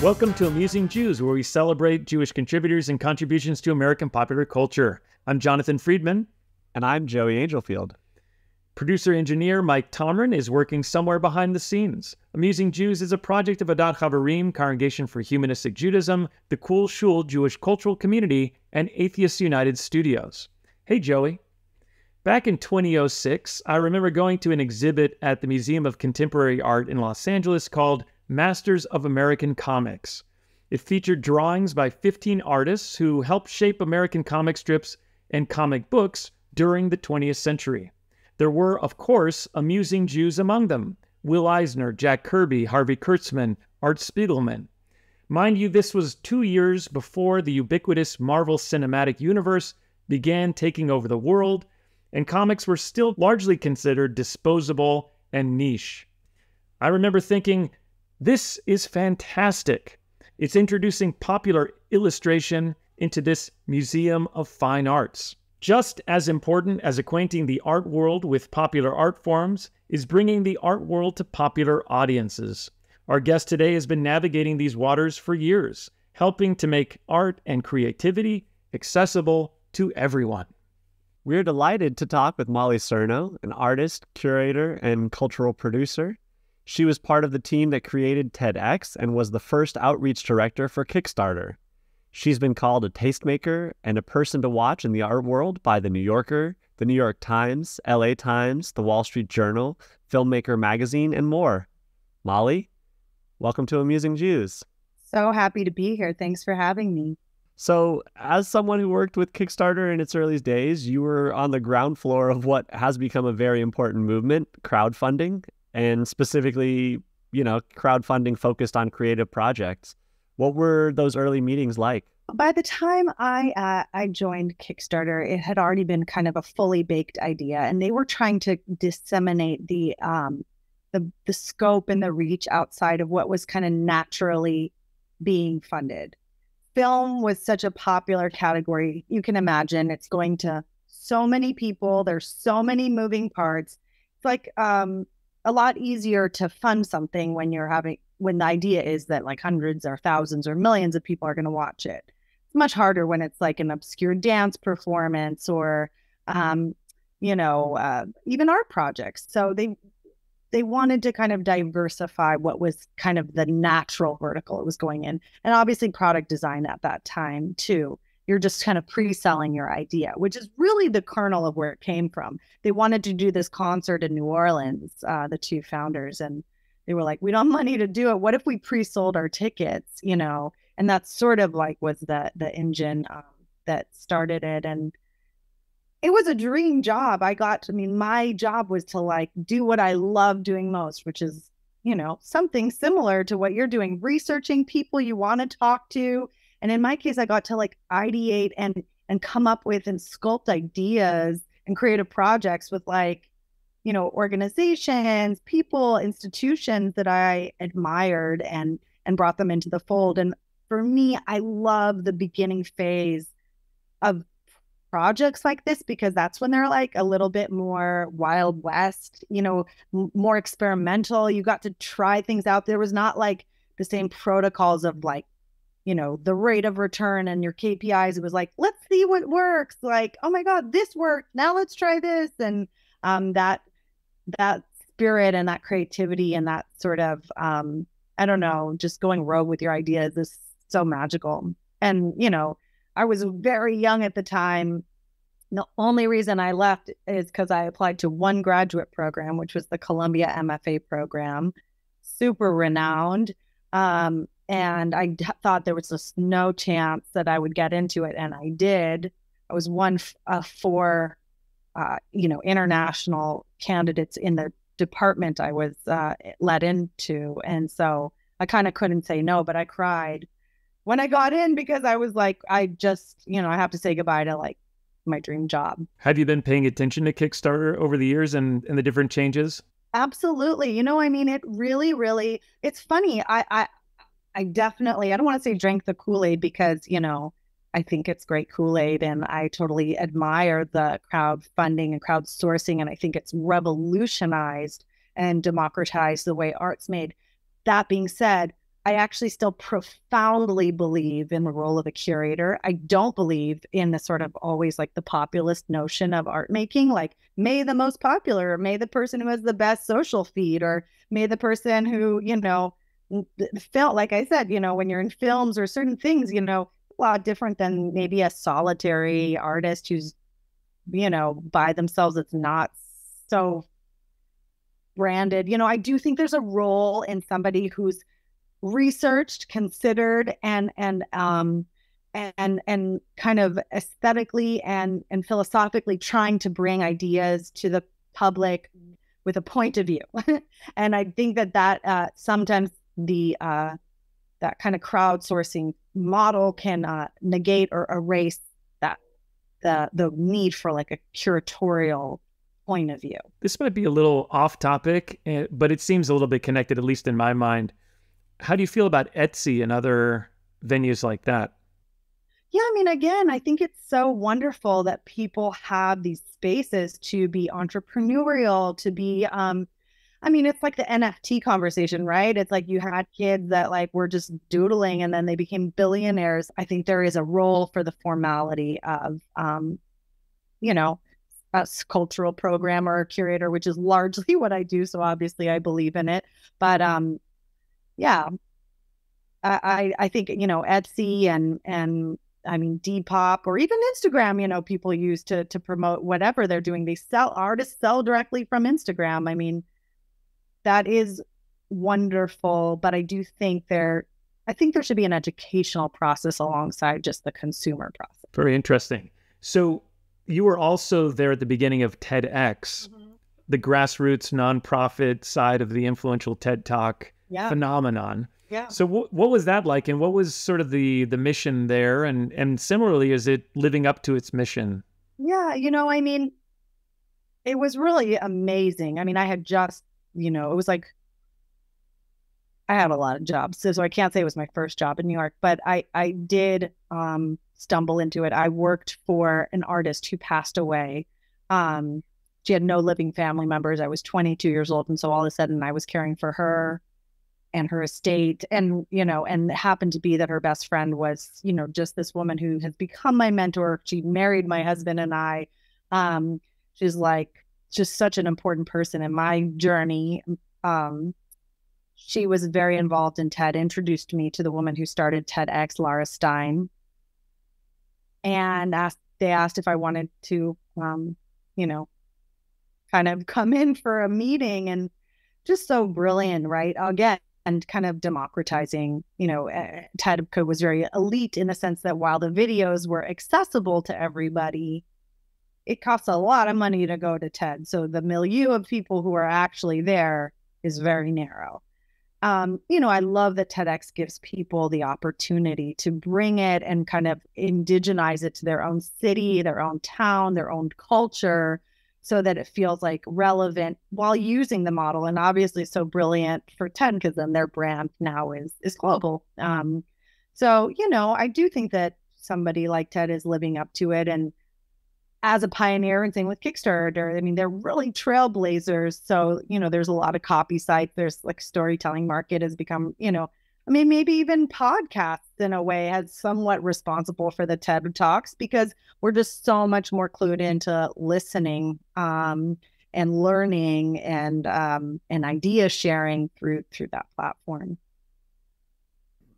Welcome to Amusing Jews, where we celebrate Jewish contributors and contributions to American popular culture. I'm Jonathan Friedmann. And I'm Joey Angelfield. Producer-engineer Mike Tomren is working somewhere behind the scenes. Amusing Jews is a project of Adat Chaverim, Congregation for Humanistic Judaism, the Cool Shul Jewish Cultural Community, and Atheists United Studios. Hey, Joey. Back in 2006, I remember going to an exhibit at the Museum of Contemporary Art in Los Angeles called Masters of American Comics. It featured drawings by 15 artists who helped shape American comic strips and comic books during the 20th century. There were, of course, amusing Jews among them: Will Eisner, Jack Kirby, Harvey Kurtzman, Art Spiegelman. Mind you, this was 2 years before the ubiquitous Marvel Cinematic Universe began taking over the world, and comics were still largely considered disposable and niche. I remember thinking, this is fantastic. It's introducing popular illustration into this museum of fine arts. Just as important as acquainting the art world with popular art forms is bringing the art world to popular audiences. Our guest today has been navigating these waters for years, helping to make art and creativity accessible to everyone. We're delighted to talk with Molly Surno, an artist, curator, and cultural producer. She was part of the team that created TEDx and was the first outreach director for Kickstarter. She's been called a tastemaker and a person to watch in the art world by The New Yorker, The New York Times, LA Times, The Wall Street Journal, Filmmaker Magazine, and more. Molly, welcome to Amusing Jews. So happy to be here. Thanks for having me. So, as someone who worked with Kickstarter in its early days, you were on the ground floor of what has become a very important movement, crowdfunding, and specifically, crowdfunding focused on creative projects. What were those early meetings like? By the time I joined Kickstarter, it had already been kind of a fully baked idea, and they were trying to disseminate the scope and the reach outside of what was kind of naturally being funded. Film was such a popular category. You can imagine it's going to so many people. There's so many moving parts. It's like a lot easier to fund something when the idea is that like hundreds or thousands or millions of people are going to watch it. It's much harder when it's like an obscure dance performance or, even art projects. So they wanted to kind of diversify what was kind of the natural vertical it was going in. And obviously product design at that time too. You're just kind of pre-selling your idea, which is really the kernel of where it came from. They wanted to do this concert in New Orleans, the two founders, and they were like, we don't have money to do it. What if we pre-sold our tickets, And that's sort of like was the engine that started it. And it was a dream job. My job was to like do what I love doing most, which is, something similar to what you're doing, researching people you want to talk to. And in my case, I got to like ideate and come up with and sculpt ideas and creative projects with organizations, people, institutions that I admired and brought them into the fold. And for me, I love the beginning phase of projects like this because that's when they're like a little bit more Wild West, more experimental. You got to try things out. There was not like the same protocols of like, the rate of return and your KPIs. It was like, let's see what works. Like, oh my God, this worked. Now let's try this. And that spirit and that creativity and that sort of, just going rogue with your ideas is so magical. And, I was very young at the time. The only reason I left is because I applied to one graduate program, which was the Columbia MFA program, super renowned. And I thought there was just no chance that I would get into it. And I did. I was one of four, international candidates in the department I was let into. And so I kind of couldn't say no, but I cried when I got in because I was like, I have to say goodbye to like my dream job. Have you been paying attention to Kickstarter over the years and the different changes? Absolutely. It really, really, it's funny. I definitely, I don't want to say drank the Kool-Aid because, I think it's great Kool-Aid and I totally admire the crowdfunding and crowdsourcing. And I think it's revolutionized and democratized the way art's made. That being said, I actually still profoundly believe in the role of a curator. I don't believe in the sort of always like the populist notion of art making, like may the most popular, or may the person who has the best social feed, or may the person who, felt, like I said, when you're in films or certain things, a lot different than maybe a solitary artist who's, by themselves, it's not so branded. I do think there's a role in somebody who's researched, considered, and kind of aesthetically and philosophically trying to bring ideas to the public with a point of view. And I think that sometimes that kind of crowdsourcing model can negate or erase that the need for like a curatorial point of view. This might be a little off topic, but it seems a little bit connected, at least in my mind. How do you feel about Etsy and other venues like that? Yeah, I mean, again, I think it's so wonderful that people have these spaces to be entrepreneurial, to be, it's like the NFT conversation, right? It's like you had kids that like were just doodling and then they became billionaires. I think there is a role for the formality of, a cultural programmer or curator, which is largely what I do. So obviously I believe in it. But yeah, I think, Etsy and I mean, Depop or even Instagram, people use to promote whatever they're doing. Artists sell directly from Instagram. I mean, that is wonderful, but I do think there should be an educational process alongside just the consumer process. Very interesting. So you were also there at the beginning of TEDx, the grassroots nonprofit side of the influential TED Talk phenomenon. Yeah. So what was that like, and what was sort of the mission there, and similarly, is it living up to its mission? Yeah, it was really amazing. I mean, I had just, it was like, I had a lot of jobs, so I can't say it was my first job in New York, but I did stumble into it. I worked for an artist who passed away. She had no living family members. I was 22 years old, and so all of a sudden I was caring for her and her estate, and and it happened to be that her best friend was just this woman who has become my mentor. She married my husband and I. She's like just such an important person in my journey. She was very involved in TED, introduced me to the woman who started TEDx, Lara Stein, and they asked if I wanted to kind of come in for a meeting, and just so brilliant, right? Again, and kind of democratizing, TED was very elite in the sense that while the videos were accessible to everybody, it costs a lot of money to go to TED. So the milieu of people who are actually there is very narrow. I love that TEDx gives people the opportunity to bring it and kind of indigenize it to their own city, their own town, their own culture, so that it feels like relevant while using the model. And obviously so brilliant for TED because then their brand now is global. So, I do think that somebody like TED is living up to it. And as a pioneer, and same with Kickstarter, I mean, they're really trailblazers. So, there's a lot of copy sites. There's like storytelling market has become, maybe even podcasts in a way has somewhat responsible for the TED Talks, because we're just so much more clued into listening and learning and idea sharing through that platform.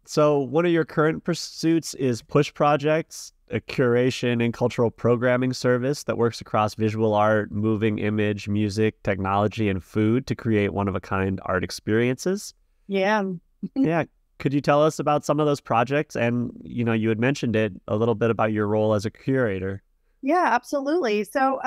So one of your current pursuits is Push Projects, a curation and cultural programming service that works across visual art, moving image, music, technology, and food to create one-of-a-kind art experiences. Yeah. Yeah. Could you tell us about some of those projects? And, you had mentioned it a little bit about your role as a curator. Yeah, absolutely. So,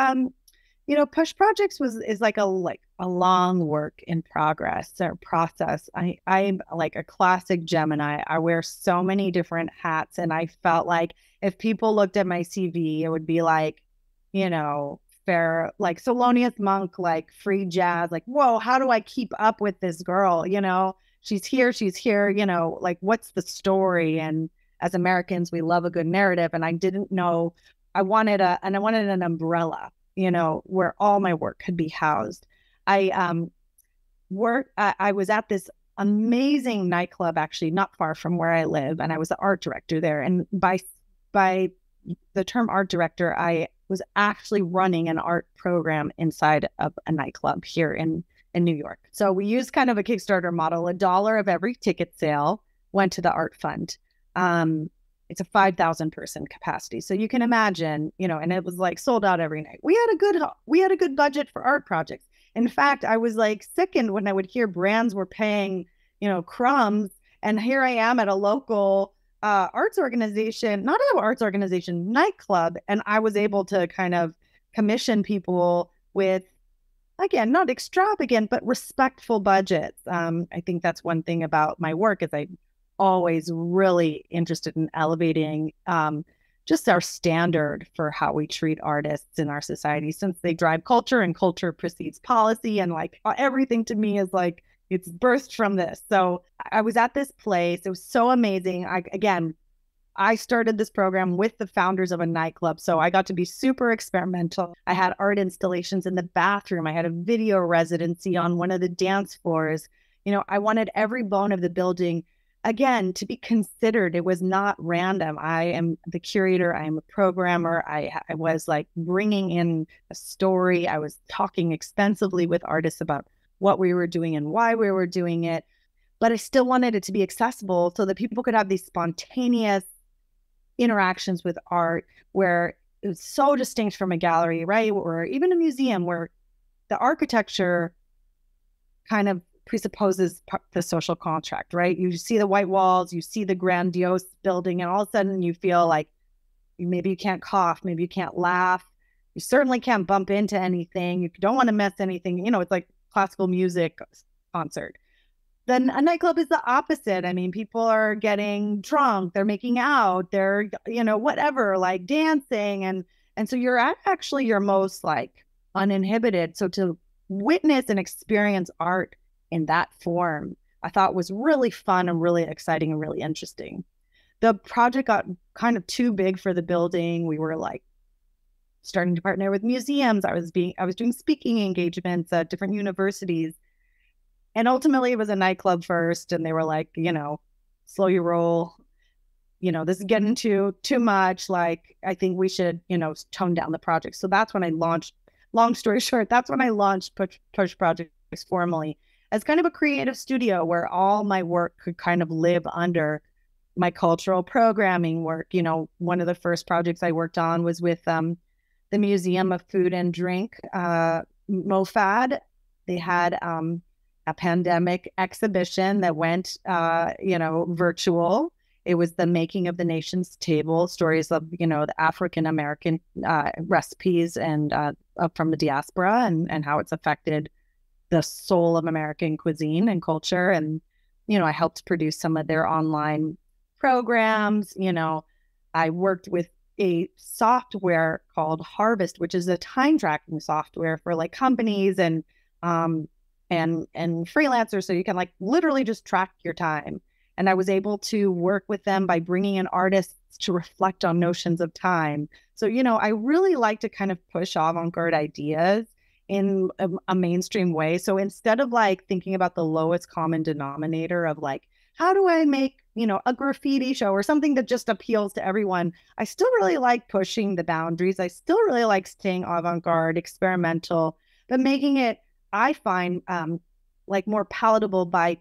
Push Projects is like a long work in progress or process. I'm like a classic Gemini. I wear so many different hats, and I felt like if people looked at my CV, it would be like, fair, like Thelonious Monk, like free jazz, like, whoa, how do I keep up with this girl? She's here, like, what's the story? And as Americans, we love a good narrative. And I didn't know, I wanted an umbrella, where all my work could be housed. I was at this amazing nightclub, actually not far from where I live, and I was the art director there. And by the term art director, I was actually running an art program inside of a nightclub here in New York. So we used kind of a Kickstarter model. $1 of every ticket sale went to the art fund. It's a 5,000 person capacity. So you can imagine, you know, and it was like sold out every night. We had a good budget for art projects. In fact, I was like sickened when I would hear brands were paying, you know, crumbs. And here I am at a local arts organization, not an arts organization, nightclub. And I was able to kind of commission people with, again, not extravagant, but respectful budgets. I think that's one thing about my work is I'm always really interested in elevating just our standard for how we treat artists in our society, since they drive culture and culture precedes policy. And like everything to me is like, it's birthed from this. So I was at this place. It was so amazing. I started this program with the founders of a nightclub. So I got to be super experimental. I had art installations in the bathroom. I had a video residency on one of the dance floors. You know, I wanted every bone of the building, again, to be considered. It was not random. I am the curator. I am a programmer. I was like bringing in a story. I was talking extensively with artists about what we were doing and why we were doing it. But I still wanted it to be accessible so that people could have these spontaneous interactions with art where it was so distinct from a gallery, right? Or even a museum where the architecture kind of presupposes the social contract, right? You see the white walls, you see the grandiose building, and all of a sudden you feel like maybe you can't cough, maybe you can't laugh. You certainly can't bump into anything. You don't want to mess anything. You know, it's like classical music concert. Then a nightclub is the opposite. I mean, people are getting drunk, they're making out, they're, you know, whatever, like dancing. And so you're at actually your most like uninhibited. So to witness and experience art in that form, I thought was really fun and really exciting and really interesting. The project got kind of too big for the building. We were like starting to partner with museums. I was doing speaking engagements at different universities. And ultimately it was a nightclub first. And they were like, you know, slow your roll. You know, this is getting too much. Like, I think we should, you know, tone down the project. So that's when I launched, long story short, that's when I launched Push Projects formally as kind of a creative studio where all my work could kind of live under my cultural programming work. You know, one of the first projects I worked on was with the Museum of Food and Drink, MoFad. They had a pandemic exhibition that went, you know, virtual. It was the Making of the Nation's Table, stories of, you know, the African-American recipes and from the diaspora and how it's affected the soul of American cuisine and culture. And, you know, I helped produce some of their online programs. You know, I worked with a software called Harvest, which is a time tracking software for like companies and freelancers. So you can like literally just track your time. And I was able to work with them by bringing in artists to reflect on notions of time. So, you know, I really like to kind of push avant-garde ideas in a mainstream way. So instead of like thinking about the lowest common denominator of like, how do I make, you know, a graffiti show or something that just appeals to everyone, I still really like pushing the boundaries. I still really like staying avant-garde, experimental, but making it, I find, like more palatable by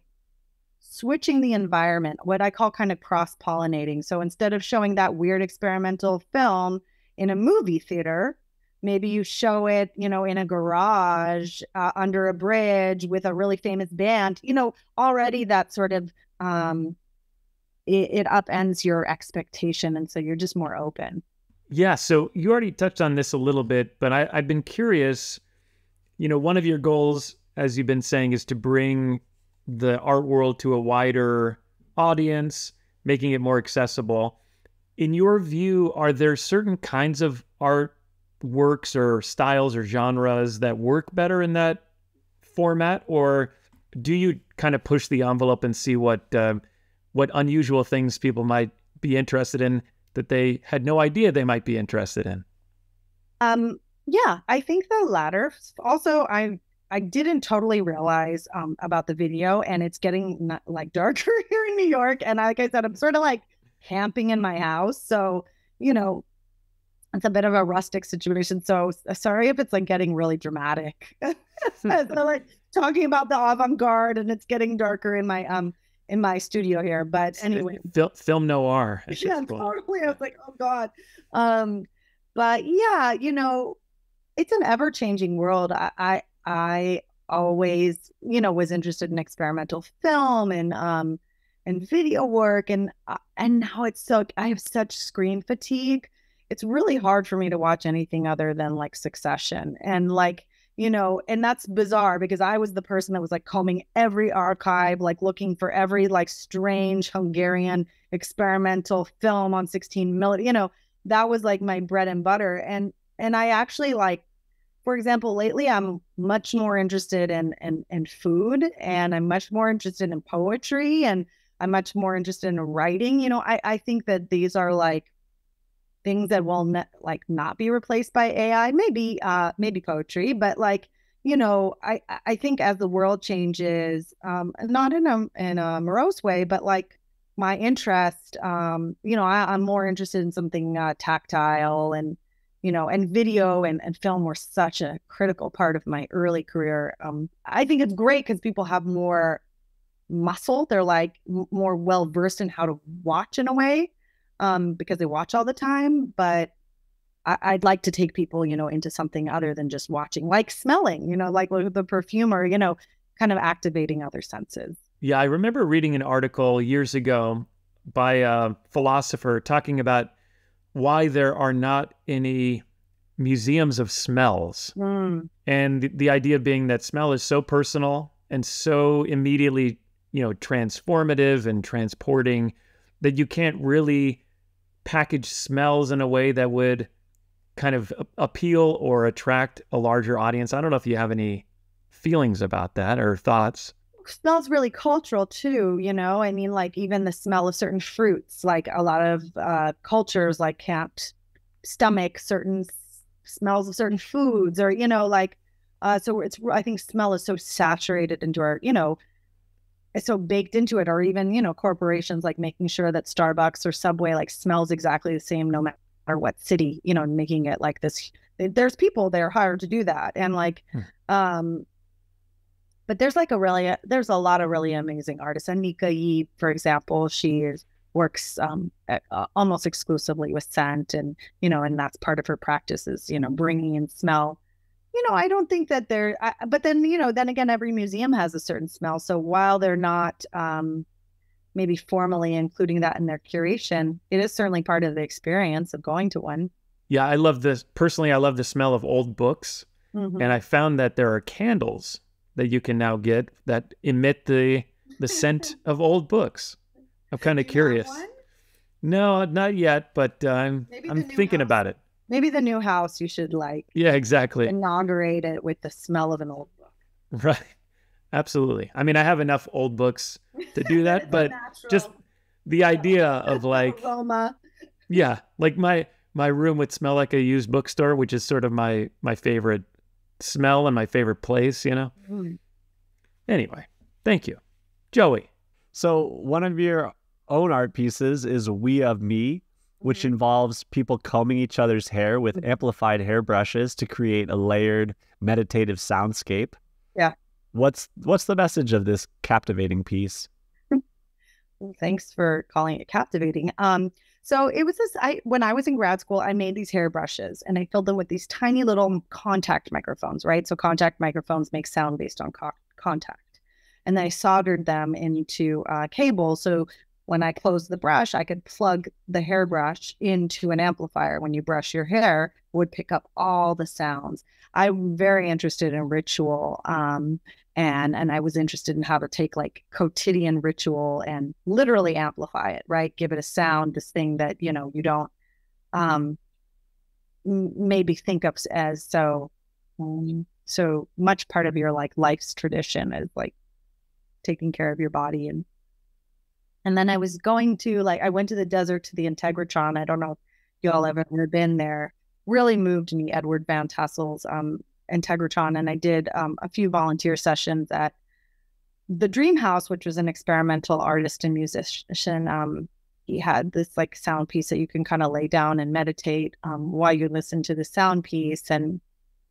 switching the environment, what I call kind of cross-pollinating. So instead of showing that weird experimental film in a movie theater, maybe you show it, you know, in a garage under a bridge with a really famous band. You know, already that sort of, it upends your expectation. And so you're just more open. Yeah. So you already touched on this a little bit, but I've been curious, you know, one of your goals, as you've been saying, is to bring the art world to a wider audience, making it more accessible. In your view, are there certain kinds of art works or styles or genres that work better in that format? Or do you kind of push the envelope and see what unusual things people might be interested in that they had no idea they might be interested in? Yeah, I think the latter. Also, I I didn't totally realize about the video, and it's getting like darker here in New York. And like I said, I'm sort of like camping in my house. So, you know, it's a bit of a rustic situation. So sorry if it's like getting really dramatic. So like talking about the avant-garde, and it's getting darker in my studio here. But anyway, film noir. Yeah, totally. I was like, oh God. But yeah, you know, it's an ever-changing world. I always, you know, was interested in experimental film and video work, and now it's so, I have such screen fatigue. It's really hard for me to watch anything other than like Succession, and like, you know, and that's bizarre because I was the person that was like combing every archive, like looking for every like strange Hungarian experimental film on 16 millimeter, you know, that was like my bread and butter. And I actually, like, for example, lately I'm much more interested in food, and I'm much more interested in poetry, and I'm much more interested in writing. You know, I think that these are like things that will not be replaced by AI. Maybe poetry, but like, you know, I think as the world changes, not in a morose way, but like my interest, you know, I'm more interested in something tactile, and you know, and video and film were such a critical part of my early career. I think it's great because people have more muscle. They're like more well versed in how to watch in a way, because they watch all the time. But I'd like to take people, you know, into something other than just watching, like smelling, you know, like with the perfumer, you know, kind of activating other senses. Yeah, I remember reading an article years ago by a philosopher talking about why there are not any museums of smells. And the idea being that smell is so personal and so immediately, you know, transformative and transporting that you can't really package smells in a way that would kind of appeal or attract a larger audience. I don't know if you have any feelings about that or thoughts. Smells really cultural too, you know. I mean, like even the smell of certain fruits, like a lot of cultures like can't stomach certain smells of certain foods, or you know, like so it's, I think smell is so saturated into our, you know, it's so baked into it. Or even, you know, corporations like making sure that Starbucks or Subway like smells exactly the same no matter what city, you know, making it like this. There's people they're hired to do that, and like but there's like there's a lot of really amazing artists. And Nika Yi, for example, she works almost exclusively with scent, and, you know, and that's part of her practice is, you know, bringing in smell. You know, I don't think that but then, you know, then again, every museum has a certain smell. So while they're not maybe formally including that in their curation, it is certainly part of the experience of going to one. Yeah, I love this. Personally, I love the smell of old books. And I found that there are candles that you can now get that emit the scent of old books. I'm kind of curious. No, not yet, but I'm thinking about it. Maybe the new house, you should like exactly inaugurate it with the smell of an old book. Right. Absolutely. I mean, I have enough old books to do that, but just the idea of like aroma. Yeah, like my room would smell like a used bookstore, which is sort of my favorite smell and my favorite place, you know? Anyway, thank you. Joey. So one of your own art pieces is We of Me, which involves people combing each other's hair with amplified hairbrushes to create a layered meditative soundscape. Yeah. What's the message of this captivating piece? Thanks for calling it captivating. So it was this, when I was in grad school, I made these hairbrushes and I filled them with these tiny little contact microphones, right? So contact microphones make sound based on contact. And then I soldered them into cable. So when I closed the brush, I could plug the hairbrush into an amplifier. When you brush your hair, it would pick up all the sounds. I'm very interested in ritual. And I was interested in how to take like quotidian ritual and literally amplify it, right? Give it a sound, this thing that, you know, you don't maybe think of as so much part of your like life's tradition is like taking care of your body. And then I was going to I went to the desert to the Integratron. I don't know if y'all have ever been there. Really moved me, Edward Van Tassel's Integratron, and I did a few volunteer sessions at the Dream House, which was an experimental artist and musician. He had this like sound piece that you can kind of lay down and meditate while you listen to the sound piece. And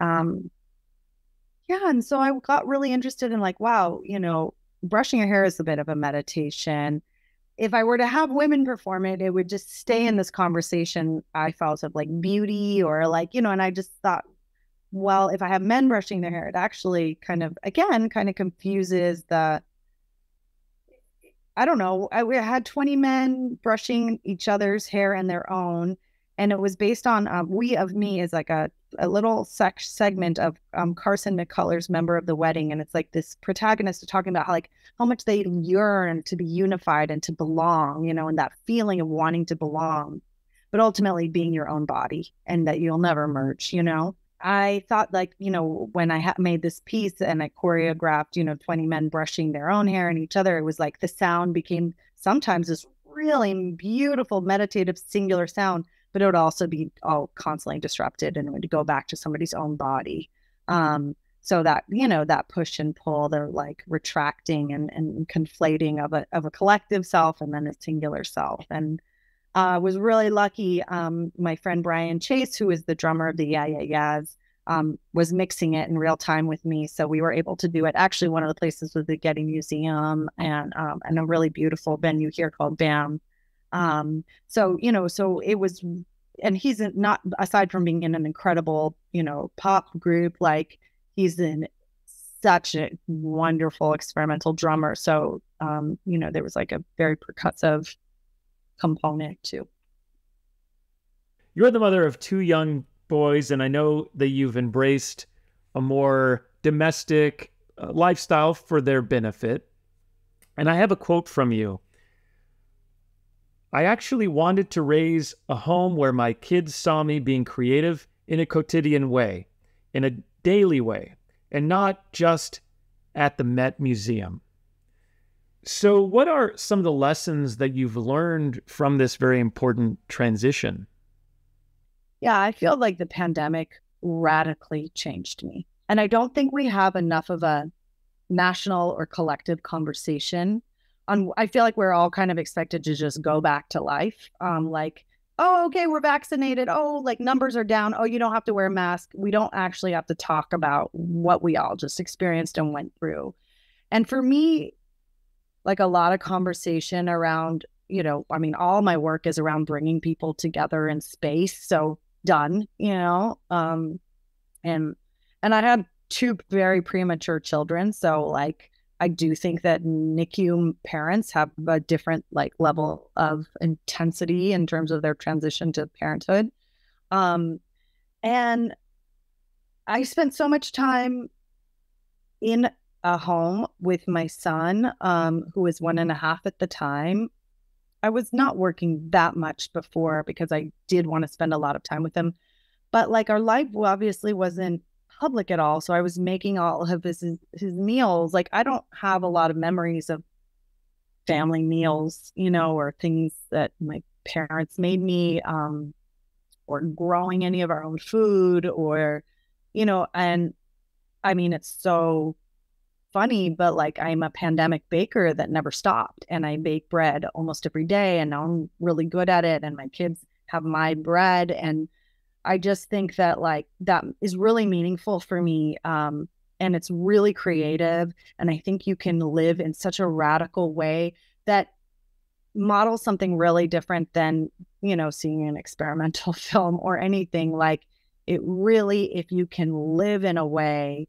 and so I got really interested in like, wow, brushing your hair is a bit of a meditation. If I were to have women perform it, it would just stay in this conversation I felt of like beauty or like, and I just thought, well, if I have men brushing their hair, it actually kind of confuses the, I don't know. We had 20 men brushing each other's hair and their own. And it was based on We of Me is like a little segment of Carson McCullers, Member of the Wedding. And it's like this protagonist talking about how much they yearn to be unified and to belong, and that feeling of wanting to belong, but ultimately being your own body and that you'll never merge, I thought when I made this piece and I choreographed, 20 men brushing their own hair and each other, it was like the sound became sometimes this really beautiful, meditative, singular sound, but it would also be all constantly disrupted and it would go back to somebody's own body. So that, that push and pull, they're like retracting and conflating of a collective self and then a singular self. And was really lucky. My friend Brian Chase, who is the drummer of the Yeah Yeah Yeahs, was mixing it in real time with me. So we were able to do it. Actually, one of the places was the Getty Museum and a really beautiful venue here called BAM. So it was, and he's not, aside from being in an incredible, pop group, like he's in such a wonderful experimental drummer. So, there was like a very percussive component too. You're the mother of 2 young boys, and I know that you've embraced a more domestic lifestyle for their benefit. And I have a quote from you. I actually wanted to raise a home where my kids saw me being creative in a quotidian way, in a daily way, and not just at the Met Museum. So what are some of the lessons that you've learned from this very important transition? Yeah, I feel like the pandemic radically changed me. And I don't think we have enough of a national or collective conversation on, I feel like we're all kind of expected to just go back to life. Oh, okay, we're vaccinated. Oh, like numbers are down. Oh, you don't have to wear a mask. We don't actually have to talk about what we all just experienced and went through. And for me, like a lot of conversation around, all my work is around bringing people together in space. So done, and I had 2 very premature children. So like, I do think that NICU parents have a different level of intensity in terms of their transition to parenthood. And I spent so much time in a home with my son, who was 1.5 at the time. I was not working that much before because I did want to spend a lot of time with him. But our life obviously wasn't public at all. So I was making all of his meals. I don't have a lot of memories of family meals, or things that my parents made me, or growing any of our own food or, and I mean, it's so funny, but I'm a pandemic baker that never stopped, and I bake bread almost every day, and now I'm really good at it, and my kids have my bread, and I just think that that is really meaningful for me, and it's really creative, and I think you can live in such a radical way that models something really different than seeing an experimental film or anything. It really, if you can live in a way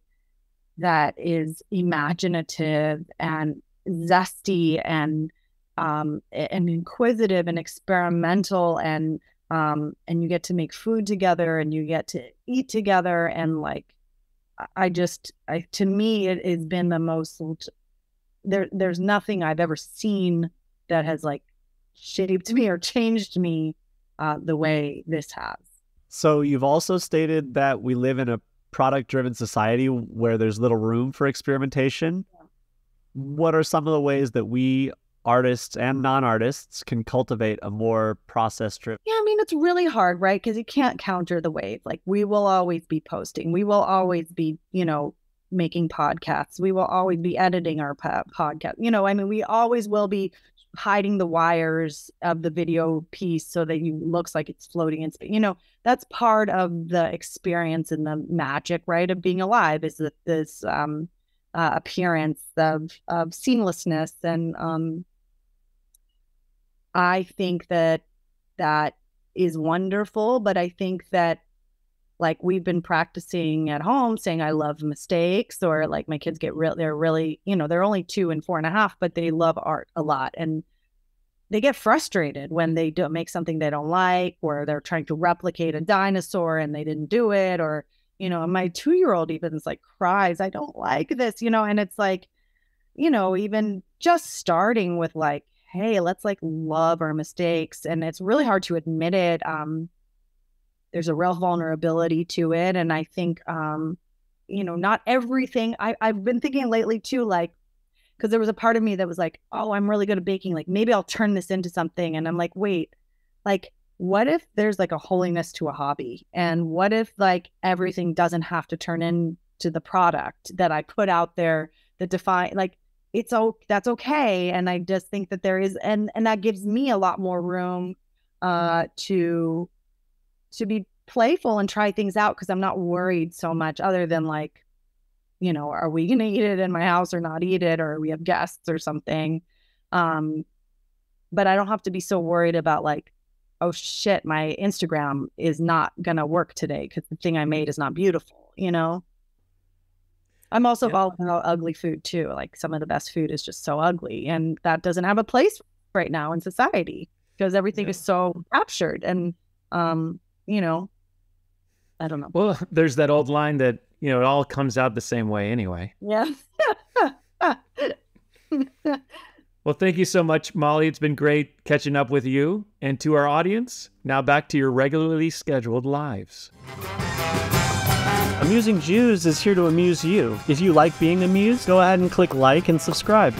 that is imaginative and zesty and inquisitive and experimental, and you get to make food together and you get to eat together, and to me it has been the most, there's nothing I've ever seen that has shaped me or changed me the way this has. So you've also stated that we live in a product-driven society where there's little room for experimentation. Yeah. What are some of the ways that we artists and non-artists can cultivate a more process-driven? Yeah, I mean, it's really hard, right? Because you can't counter the wave. Like, we will always be posting. We will always be, making podcasts. We will always be editing our podcast. I mean, we always will be hiding the wires of the video piece so that it looks like it's floating in space. That's part of the experience and the magic, right, of being alive, is that this appearance of seamlessness. And I think that is wonderful, but I think that, like, we've been practicing at home saying I love mistakes, or like my kids they're really, they're only 2 and 4.5, but they love art a lot. And they get frustrated when they don't make something they don't like, or they're trying to replicate a dinosaur and they didn't do it. Or, my 2-year-old even is like, cries, I don't like this, and it's like, even just starting with like, hey, let's like love our mistakes. And it's really hard to admit it. There's a real vulnerability to it. And I think, not everything. I've been thinking lately too, like, because there was a part of me that was like, oh, I'm really good at baking. Like, maybe I'll turn this into something. And I'm like, wait, like, what if there's like a holiness to a hobby? And what if like everything doesn't have to turn into the product that I put out there that define, like, that's okay. And I just think that there is, and that gives me a lot more room to be playful and try things out, because I'm not worried so much, other than like, are we going to eat it in my house or not eat it, or we have guests or something. But I don't have to be so worried about like, oh shit, my Instagram is not going to work today because the thing I made is not beautiful, I'm also all about ugly food too. Like, some of the best food is just so ugly, and that doesn't have a place right now in society because everything is so captured. And, I don't know. Well, there's that old line that, it all comes out the same way anyway. Yeah. Well, thank you so much, Molly. It's been great catching up with you. And to our audience, now back to your regularly scheduled lives. Amusing Jews is here to amuse you. If you like being amused, go ahead and click like and subscribe.